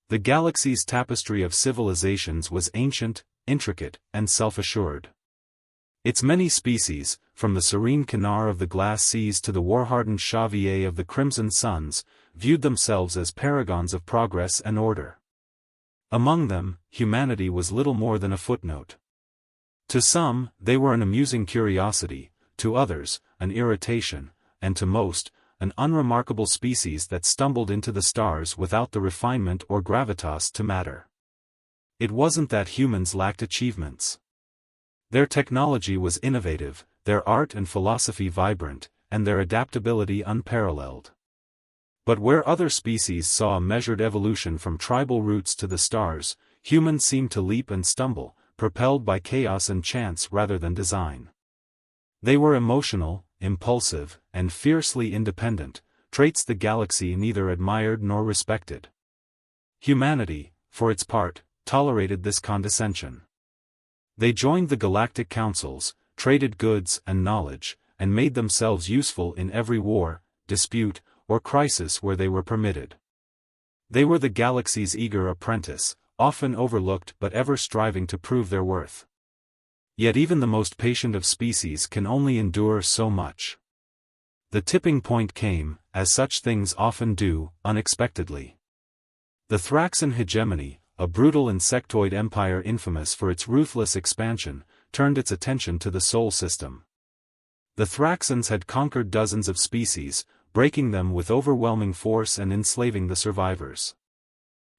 The galaxy's tapestry of civilizations was ancient, intricate, and self-assured. Its many species, from the serene Kanar of the glass seas to the war-hardened HFY of the crimson suns, viewed themselves as paragons of progress and order. Among them, humanity was little more than a footnote. To some, they were an amusing curiosity, to others, an irritation, and to most, an unremarkable species that stumbled into the stars without the refinement or gravitas to matter. It wasn't that humans lacked achievements. Their technology was innovative, their art and philosophy vibrant, and their adaptability unparalleled. But where other species saw a measured evolution from tribal roots to the stars, humans seemed to leap and stumble, propelled by chaos and chance rather than design. They were emotional, impulsive, and fiercely independent, traits the galaxy neither admired nor respected. Humanity, for its part, tolerated this condescension. They joined the galactic councils, traded goods and knowledge, and made themselves useful in every war, dispute, or crisis where they were permitted. They were the galaxy's eager apprentice, often overlooked but ever striving to prove their worth. Yet even the most patient of species can only endure so much. The tipping point came, as such things often do, unexpectedly. The Thraxxan Hegemony, a brutal insectoid empire infamous for its ruthless expansion, turned its attention to the Sol system. The Thraxxans had conquered dozens of species, breaking them with overwhelming force and enslaving the survivors.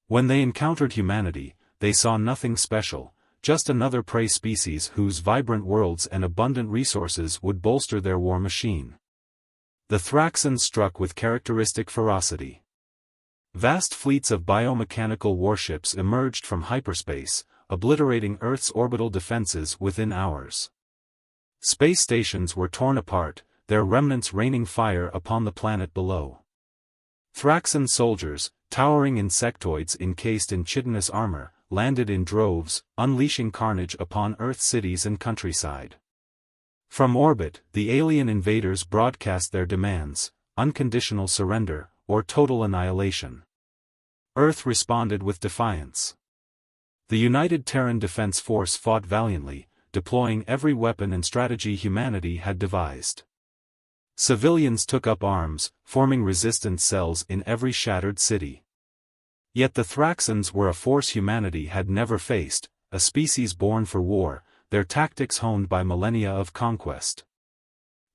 When they encountered humanity, they saw nothing special, just another prey species whose vibrant worlds and abundant resources would bolster their war machine. The Thraxxans struck with characteristic ferocity. Vast fleets of biomechanical warships emerged from hyperspace, obliterating Earth's orbital defenses within hours. Space stations were torn apart, their remnants raining fire upon the planet below. Thraxxan soldiers, towering insectoids encased in chitinous armor, landed in droves, unleashing carnage upon Earth's cities and countryside. From orbit, the alien invaders broadcast their demands: unconditional surrender, or total annihilation. Earth responded with defiance. The United Terran Defense Force fought valiantly, deploying every weapon and strategy humanity had devised. Civilians took up arms, forming resistance cells in every shattered city. Yet the Thraxxans were a force humanity had never faced, a species born for war, their tactics honed by millennia of conquest.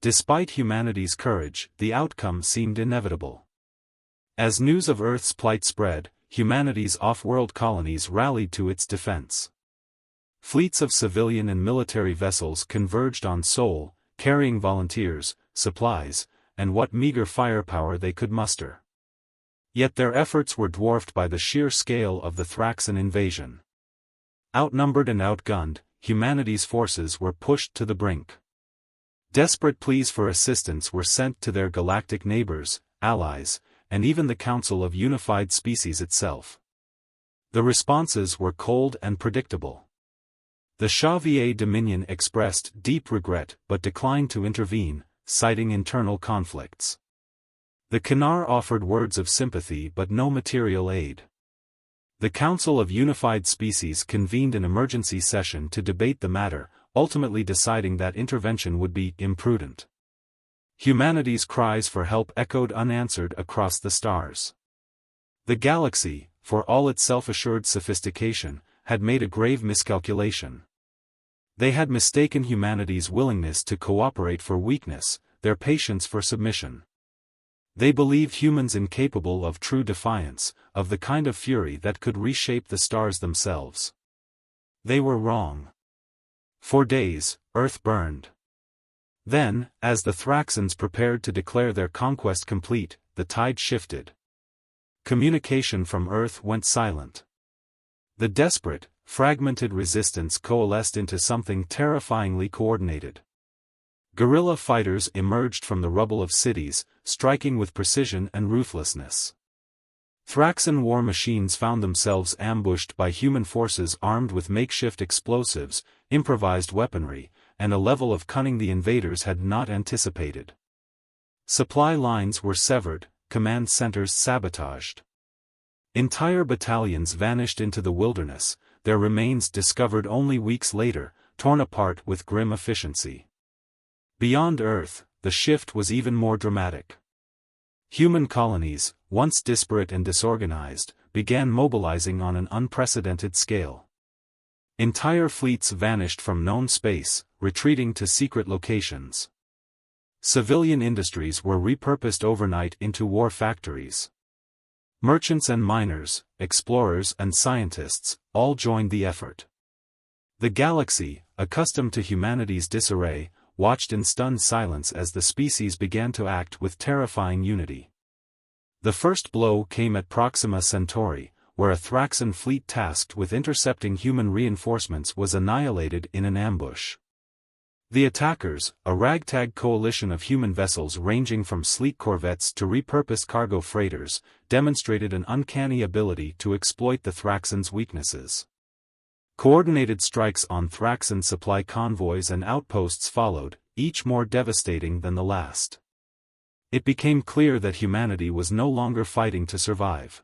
Despite humanity's courage, the outcome seemed inevitable. As news of Earth's plight spread, humanity's off-world colonies rallied to its defense. Fleets of civilian and military vessels converged on Sol, carrying volunteers, supplies, and what meager firepower they could muster. Yet their efforts were dwarfed by the sheer scale of the Thraxxan invasion. Outnumbered and outgunned, humanity's forces were pushed to the brink. Desperate pleas for assistance were sent to their galactic neighbors, allies, and even the Council of Unified Species itself. The responses were cold and predictable. The HFY Dominion expressed deep regret but declined to intervene, citing internal conflicts. The Kanar offered words of sympathy but no material aid. The Council of Unified Species convened an emergency session to debate the matter, ultimately deciding that intervention would be imprudent. Humanity's cries for help echoed unanswered across the stars. The galaxy, for all its self-assured sophistication, had made a grave miscalculation. They had mistaken humanity's willingness to cooperate for weakness, their patience for submission. They believed humans incapable of true defiance, of the kind of fury that could reshape the stars themselves. They were wrong. For days, Earth burned. Then, as the Thraxxans prepared to declare their conquest complete, the tide shifted. Communication from Earth went silent. The desperate, fragmented resistance coalesced into something terrifyingly coordinated. Guerrilla fighters emerged from the rubble of cities, striking with precision and ruthlessness. Thraxxan war machines found themselves ambushed by human forces armed with makeshift explosives, improvised weaponry, and a level of cunning the invaders had not anticipated. Supply lines were severed, command centers sabotaged. Entire battalions vanished into the wilderness, their remains discovered only weeks later, torn apart with grim efficiency. Beyond Earth, the shift was even more dramatic. Human colonies, once disparate and disorganized, began mobilizing on an unprecedented scale. Entire fleets vanished from known space, retreating to secret locations. Civilian industries were repurposed overnight into war factories. Merchants and miners, explorers and scientists, all joined the effort. The galaxy, accustomed to humanity's disarray, watched in stunned silence as the species began to act with terrifying unity. The first blow came at Proxima Centauri, where a Thraxxan fleet tasked with intercepting human reinforcements was annihilated in an ambush. The attackers, a ragtag coalition of human vessels ranging from sleek corvettes to repurposed cargo freighters, demonstrated an uncanny ability to exploit the Thraxxans' weaknesses. Coordinated strikes on Thraxxan supply convoys and outposts followed, each more devastating than the last. It became clear that humanity was no longer fighting to survive.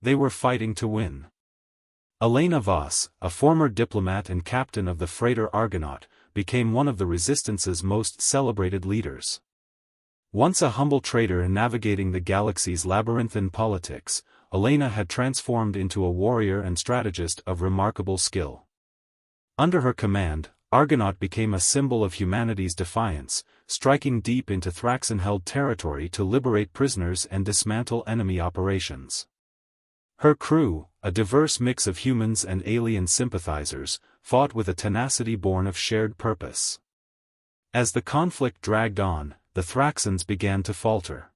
They were fighting to win. Elena Voss, a former diplomat and captain of the freighter Argonaut, became one of the Resistance's most celebrated leaders. Once a humble trader navigating the galaxy's labyrinthine politics, Elena had transformed into a warrior and strategist of remarkable skill. Under her command, Argonaut became a symbol of humanity's defiance, striking deep into Thraxxan-held territory to liberate prisoners and dismantle enemy operations. Her crew, a diverse mix of humans and alien sympathizers, fought with a tenacity born of shared purpose. As the conflict dragged on, the Thraxxans began to falter.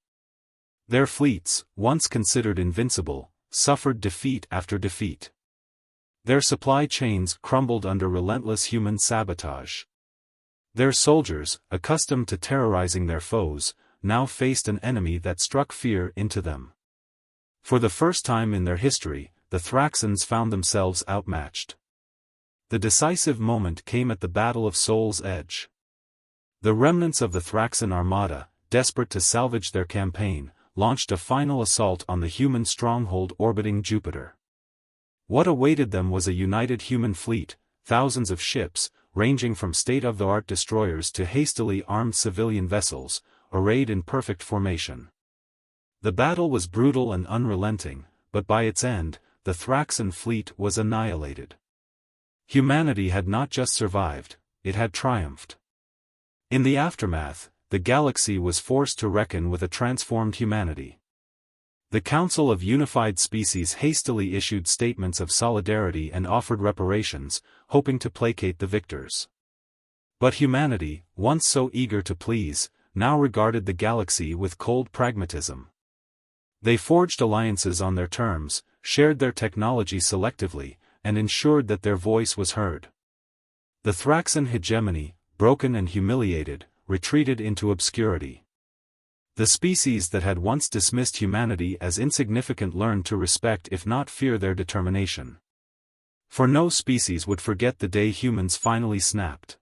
Their fleets, once considered invincible, suffered defeat after defeat. Their supply chains crumbled under relentless human sabotage. Their soldiers, accustomed to terrorizing their foes, now faced an enemy that struck fear into them. For the first time in their history, the Thraxxans found themselves outmatched. The decisive moment came at the Battle of Soul's Edge. The remnants of the Thraxxan armada, desperate to salvage their campaign, launched a final assault on the human stronghold orbiting Jupiter. What awaited them was a united human fleet, thousands of ships, ranging from state-of-the-art destroyers to hastily armed civilian vessels, arrayed in perfect formation. The battle was brutal and unrelenting, but by its end, the Thraxxan fleet was annihilated. Humanity had not just survived, it had triumphed. In the aftermath, the galaxy was forced to reckon with a transformed humanity. The Council of Unified Species hastily issued statements of solidarity and offered reparations, hoping to placate the victors. But humanity, once so eager to please, now regarded the galaxy with cold pragmatism. They forged alliances on their terms, shared their technology selectively, and ensured that their voice was heard. The Thraxxan Hegemony, broken and humiliated, retreated into obscurity. The species that had once dismissed humanity as insignificant learned to respect if not fear their determination. For no species would forget the day humans finally snapped.